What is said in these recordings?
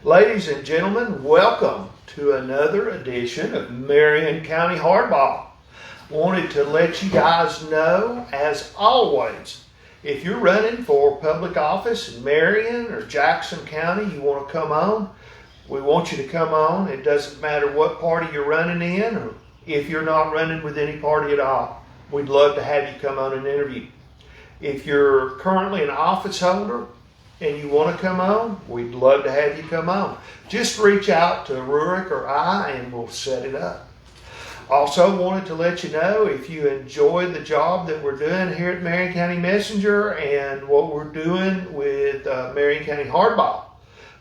Ladies and gentlemen, welcome to another edition of Marion County Hardball. Wanted to let you guys know, as always, if you're running for public office in Marion or Jackson County, you want to come on, we want you to come on. It doesn't matter what party you're running in or if you're not running with any party at all. We'd love to have you come on and interview. If you're currently an office holder and you want to come on, we'd love to have you come on. Just reach out to Rurik or I and we'll set it up. Also wanted to let you know, if you enjoy the job that we're doing here at Marion County Messenger and what we're doing with Marion County Hardball,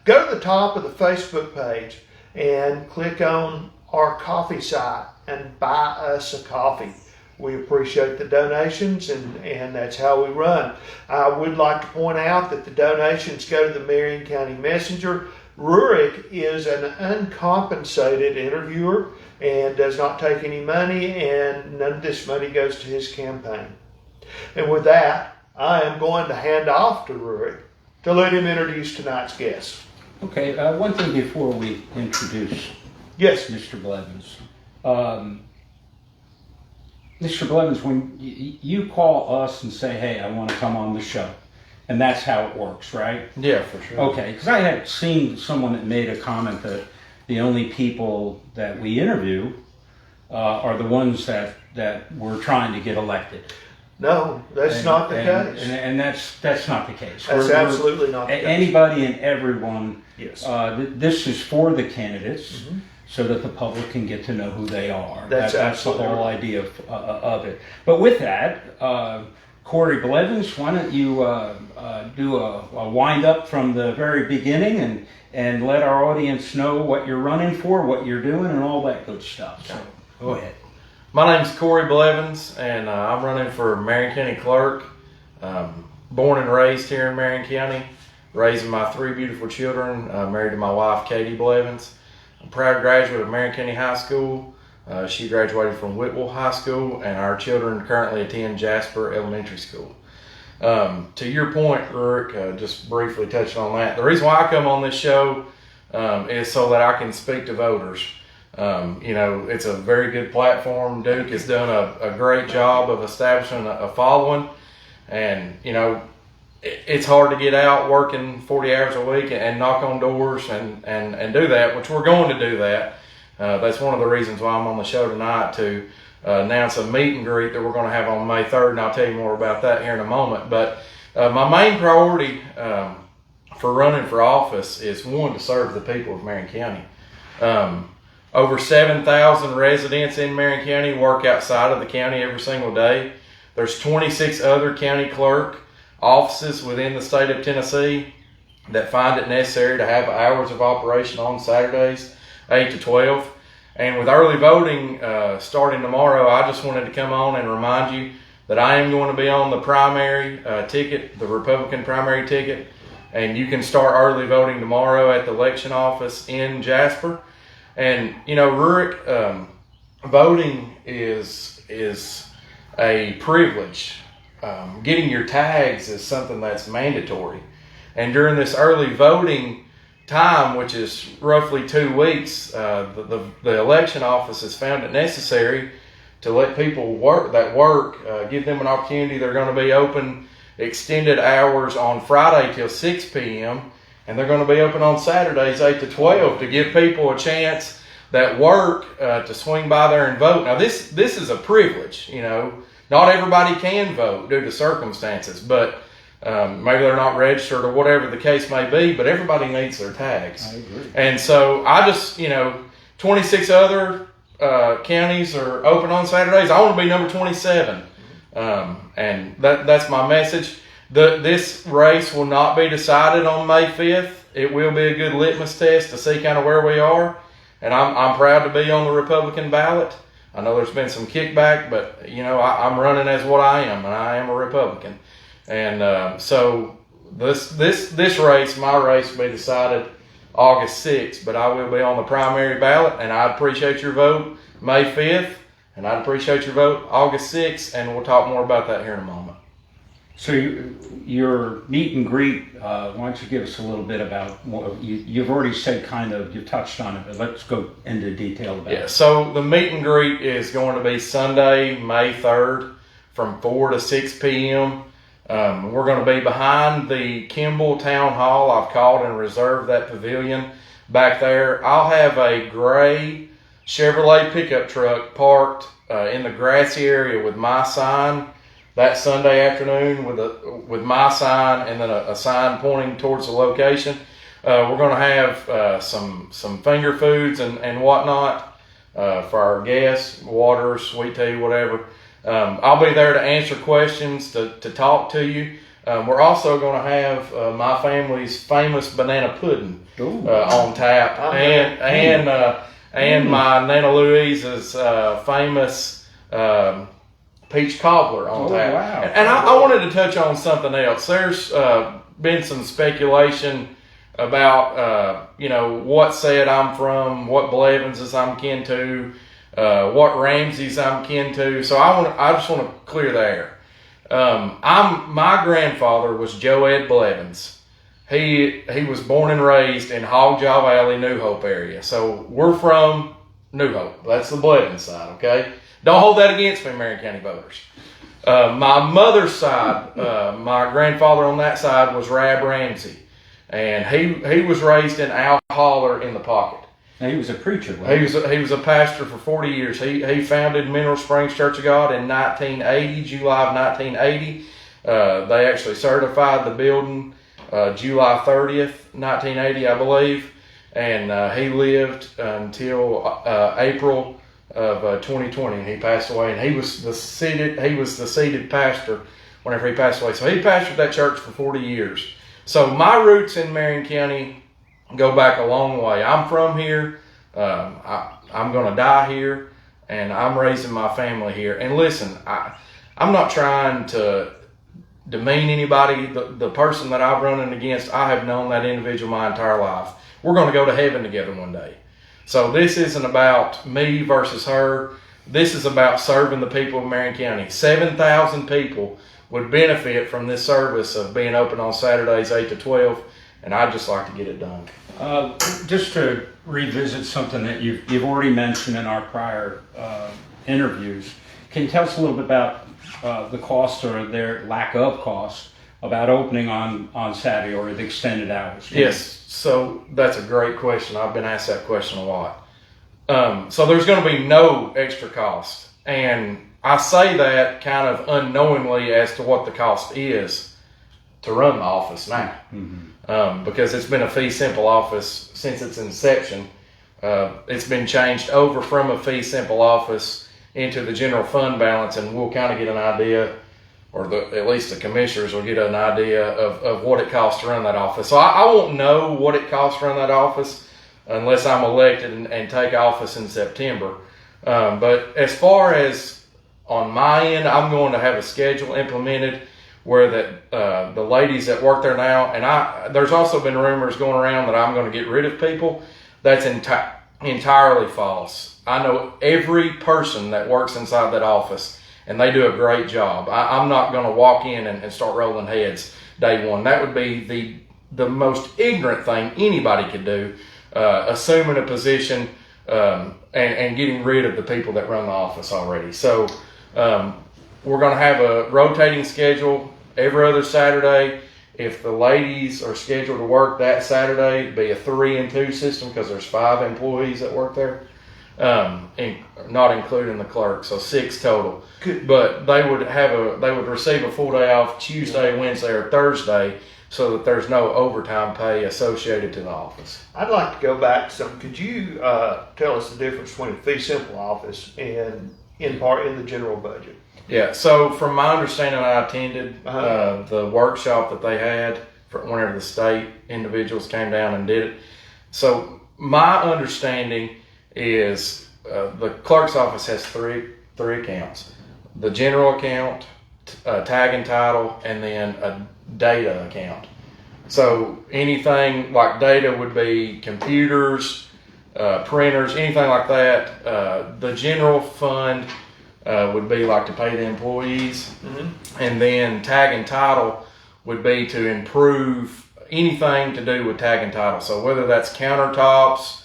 go to the top of the Facebook page and click on our coffee site and buy us a coffee. We appreciate the donations, and that's how we run. I would like to point out that the donations go to the Marion County Messenger. Rurik is an uncompensated interviewer and does not take any money, and none of this money goes to his campaign. And with that, I am going to hand off to Rurik to let him introduce tonight's guest. Okay, one thing before we introduce Mr. Blevins. Mr. Blevins, when you call us and say, hey, I want to come on the show, and that's how it works, right? Yeah, for sure. Okay, because I had seen someone that made a comment that the only people that we interview are the ones that we're trying to get elected. No, that's not the case. And that's not the case. That's absolutely not the case. Anybody and everyone. Yes. This is for the candidates, so that the public can get to know who they are. That's the whole idea of it. But with that, Corey Blevins, why don't you do a wind up from the very beginning and let our audience know what you're running for, what you're doing, and all that good stuff. So go ahead. My name's Corey Blevins, and I'm running for Marion County Clerk. Born and raised here in Marion County, raising my three beautiful children, married to my wife, Katie Blevins. I'm a proud graduate of Marion County High School. She graduated from Whitwell High School, and our children currently attend Jasper Elementary School. To your point, Rurik, just briefly touching on that, the reason why I come on this show is so that I can speak to voters. It's a very good platform. Duke has done a great job of establishing a following, and it's hard to get out working 40 hours a week and knock on doors and do that, which we're going to do that. That's one of the reasons why I'm on the show tonight, to announce a meet and greet that we're going to have on May 3rd, and I'll tell you more about that here in a moment. But my main priority for running for office is, one, to serve the people of Marion County. Over 7,000 residents in Marion County work outside of the county every single day. There's 26 other county clerk offices within the state of Tennessee that find it necessary to have hours of operation on Saturdays, 8 to 12. And with early voting starting tomorrow, I just wanted to come on and remind you that I am going to be on the primary ticket, the Republican primary ticket, and you can start early voting tomorrow at the election office in Jasper. And Rurik, voting is a privilege. Getting your tags is something that's mandatory. And during this early voting time, which is roughly 2 weeks, the election office has found it necessary to let people work, give them an opportunity. They're going to be open extended hours on Friday till 6 p.m. and they're going to be open on Saturdays 8 to 12 to give people a chance that work to swing by there and vote. Now this is a privilege, Not everybody can vote due to circumstances, but maybe they're not registered or whatever the case may be, but everybody needs their tags. I agree. And so I just, 26 other counties are open on Saturdays. I want to be number 27. And that's my message. This race will not be decided on May 5th. It will be a good litmus test to see kind of where we are. And I'm proud to be on the Republican ballot. I know there's been some kickback, but I'm running as what I am, and I am a Republican. And so this race, my race, will be decided August 6th, but I will be on the primary ballot, and I'd appreciate your vote May 5th, and I'd appreciate your vote August 6th, and we'll talk more about that here in a moment. So your meet and greet, why don't you give us a little bit about what you've already said, kind of, you touched on it, but let's go into detail about it. So the meet and greet is going to be Sunday, May 3rd from 4 to 6 p.m. We're going to be behind the Kimball Town Hall. I've called and reserved that pavilion back there. I'll have a gray Chevrolet pickup truck parked in the grassy area with my sign that Sunday afternoon, with my sign and then a sign pointing towards the location. We're going to have some finger foods and whatnot for our guests, water, sweet tea, whatever. I'll be there to answer questions, to talk to you. We're also going to have my family's famous banana pudding on tap, and my Nana Louise's famous peach cobbler on tap. Wow. And I wanted to touch on something else. There's been some speculation about what set I'm from, what Blevinses I'm kin to, what Ramseys I'm kin to. So I just want to clear the air. My grandfather was Joe Ed Blevins. He was born and raised in Hogjaw Valley, New Hope area. So we're from New Hope. That's the Blevins side, okay? Don't hold that against me, Marion County voters. My mother's side, my grandfather on that side was Rab Ramsey. And he was raised in Al Holler in the Pocket. Now, he was a preacher, wasn't He was a pastor for 40 years. He founded Mineral Springs Church of God in 1980, July of 1980. They actually certified the building July 30th, 1980, I believe. And he lived until April of 2020. He passed away, and he was the seated pastor whenever he passed away. So he pastored that church for 40 years. So my roots in Marion County go back a long way. I'm from here. I'm going to die here, and I'm raising my family here. And listen, I'm not trying to demean anybody. The person that I'm running against, I have known that individual my entire life. We're going to go to heaven together one day. So this isn't about me versus her. This is about serving the people of Marion County. 7,000 people would benefit from this service of being open on Saturdays 8 to 12, and I'd just like to get it done. Just to revisit something that you've already mentioned in our prior interviews, can you tell us a little bit about the cost or their lack of cost about opening on Saturday or the extended hours? Yes, so that's a great question. I've been asked that question a lot. So there's going to be no extra cost. And I say that kind of unknowingly as to what the cost is to run the office now. Mm-hmm. Because it's been a fee simple office since its inception. It's been changed over from a fee simple office into the general fund balance, and we'll kind of get an idea, or at least the commissioners will get an idea of what it costs to run that office. So I won't know what it costs to run that office unless I'm elected and take office in September. But as far as on my end, I'm going to have a schedule implemented where that the ladies that work there now, and there's also been rumors going around that I'm going to get rid of people. That's entirely false. I know every person that works inside that office, and they do a great job. I'm not going to walk in and start rolling heads day one. That would be the most ignorant thing anybody could do, assuming a position and getting rid of the people that run the office already. So we're going to have a rotating schedule every other Saturday. If the ladies are scheduled to work that Saturday, it'd be a 3 and 2 system because there's 5 employees that work there, not including the clerk, so 6 total. But they would receive a full day off Tuesday, Wednesday, or Thursday, so that there's no overtime pay associated to the office. I'd like to go back some. Could you tell us the difference between a fee simple office and in the general budget? Yeah, so from my understanding, I attended the workshop that they had for whenever the state individuals came down and did it. So my understanding is the clerk's office has three accounts: the general account, tag and title, and then a data account. So anything like data would be computers, printers, anything like that. The general fund would be like to pay the employees. Mm-hmm. And then tag and title would be to improve anything to do with tag and title. So whether that's countertops,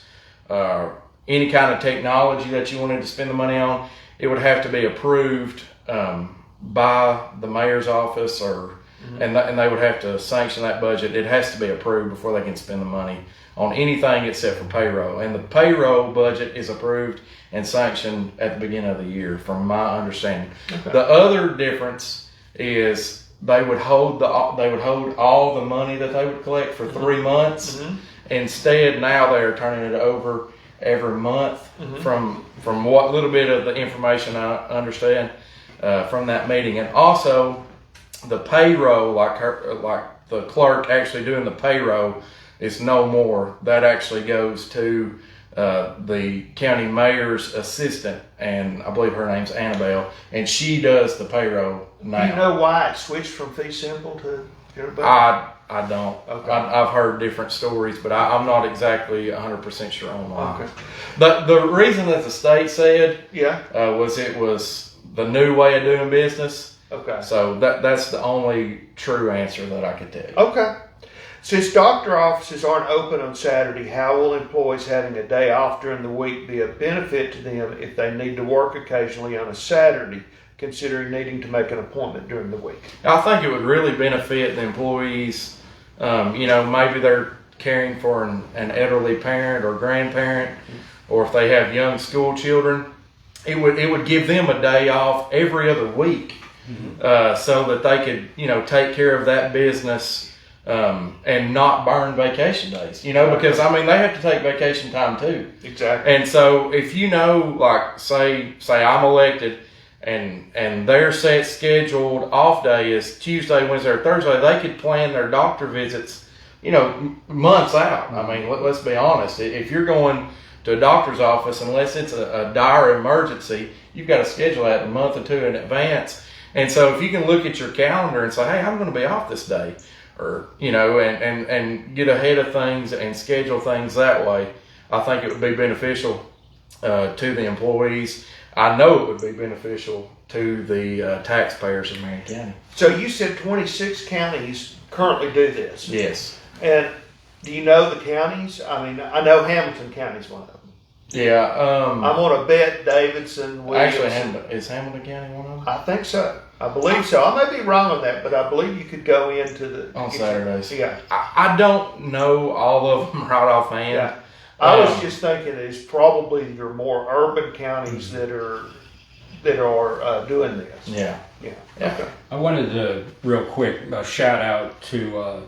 any kind of technology that you wanted to spend the money on, it would have to be approved by the mayor's office, or and they would have to sanction that budget. It has to be approved before they can spend the money on anything except for payroll. And the payroll budget is approved and sanctioned at the beginning of the year, from my understanding. Okay. The other difference is they would hold all the money that they would collect for 3 months. Mm-hmm. Instead, now they are turning it over every month. Mm-hmm. From what little bit of the information I understand from that meeting. And also the payroll, like the clerk actually doing the payroll, is no more. That actually goes to the county mayor's assistant, and I believe her name's Annabelle, and she does the payroll now. Do you know why it switched from fee simple to everybody? I don't. Okay. I've heard different stories, but I'm not exactly 100% sure on why. Okay. But the reason that the state said Yeah. was it was the new way of doing business. Okay. So that's the only true answer that I could tell you. Okay. Since doctor offices aren't open on Saturday, how will employees having a day off during the week be a benefit to them if they need to work occasionally on a Saturday, considering needing to make an appointment during the week? I think it would really benefit the employees. Maybe they're caring for an elderly parent or grandparent, or if they have young school children, it would give them a day off every other week, so that they could take care of that business. And not burn vacation days, because they have to take vacation time too. Exactly. And so if like say I'm elected and their set scheduled off day is Tuesday, Wednesday, or Thursday, they could plan their doctor visits, months out. Let's be honest. If you're going to a doctor's office, unless it's a dire emergency, you've got to schedule that a month or two in advance. And so if you can look at your calendar and say, hey, I'm going to be off this day, or and get ahead of things and schedule things that way, I think it would be beneficial to the employees. I know it would be beneficial to the taxpayers of Marion County. So you said 26 counties currently do this. Yes. And do you know the counties? I know Hamilton County is one of them. Yeah. I'm on a bet Davidson, Williams. Actually, is Hamilton County one of them? I think so. I believe so. I may be wrong on that, but I believe you could go into on Saturdays. Yeah. I don't know all of them right offhand. Yeah. I was just thinking it's probably your more urban counties that are doing this. Yeah. Yeah. Yeah. Okay. I wanted to real quick shout out to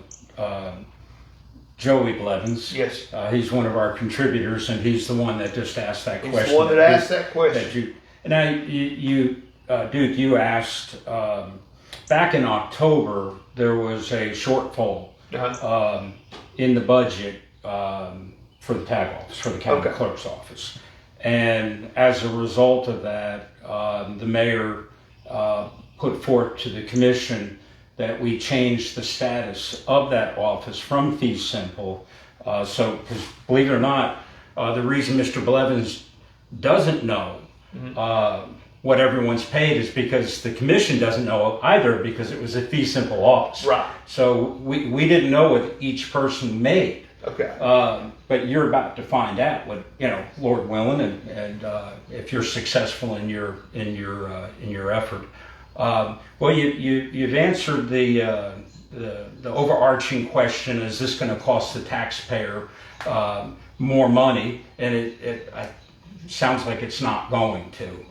Joey Blevins. Yes. He's one of our contributors, and he's the one that just asked that question. He's the one that asked that question. Now, Duke, you asked, back in October, there was a shortfall in the budget for the tag office, for the county clerk's office. And as a result of that, the mayor put forth to the commission that we changed the status of that office from fee simple. So, because believe it or not, the reason Mr. Blevins doesn't know what everyone's paid is because the commission doesn't know either, because it was a fee simple office. Right. So we didn't know what each person made. Okay. But you're about to find out what, Lord willing, and if you're successful in your effort. Well, you've answered the overarching question: is this going to cost the taxpayer more money? And it sounds like it's not going to.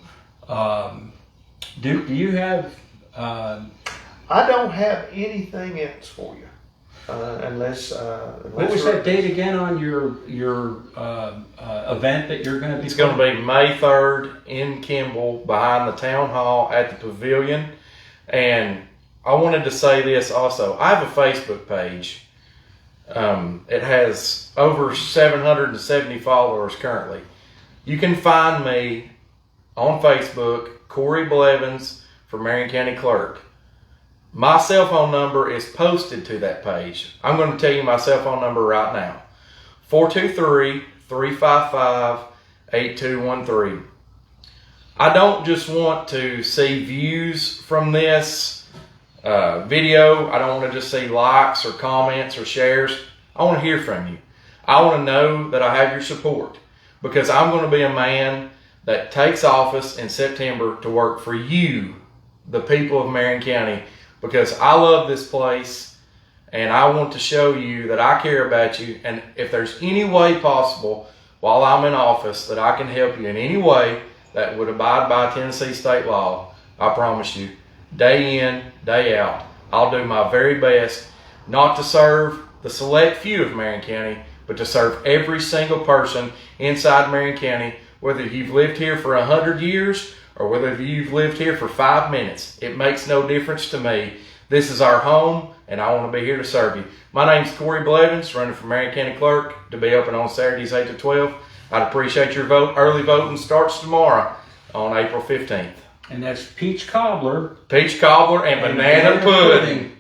Do you have? I don't have anything else for you, unless. What was that date again on your event that you're going to be? It's going to be May 3rd in Kimball, behind the town hall at the pavilion. And I wanted to say this also. I have a Facebook page. It has over 770 followers currently. You can find me on Facebook, Corey Blevins for Marion County Clerk. My cell phone number is posted to that page. I'm going to tell you my cell phone number right now. 423-355-8213. I don't just want to see views from this video. I don't want to just see likes or comments or shares. I want to hear from you. I want to know that I have your support, because I'm going to be a man that takes office in September to work for you, the people of Marion County, because I love this place and I want to show you that I care about you. And if there's any way possible while I'm in office that I can help you in any way that would abide by Tennessee state law, I promise you, day in, day out, I'll do my very best not to serve the select few of Marion County, but to serve every single person inside Marion County, whether you've lived here for 100 years or whether you've lived here for 5 minutes. It makes no difference to me. This is our home, and I want to be here to serve you. My name's Corey Blevins, running for Marion County Clerk, to be open on Saturdays 8 to 12. I'd appreciate your vote. Early voting starts tomorrow on April 15th. And that's peach cobbler and banana pudding.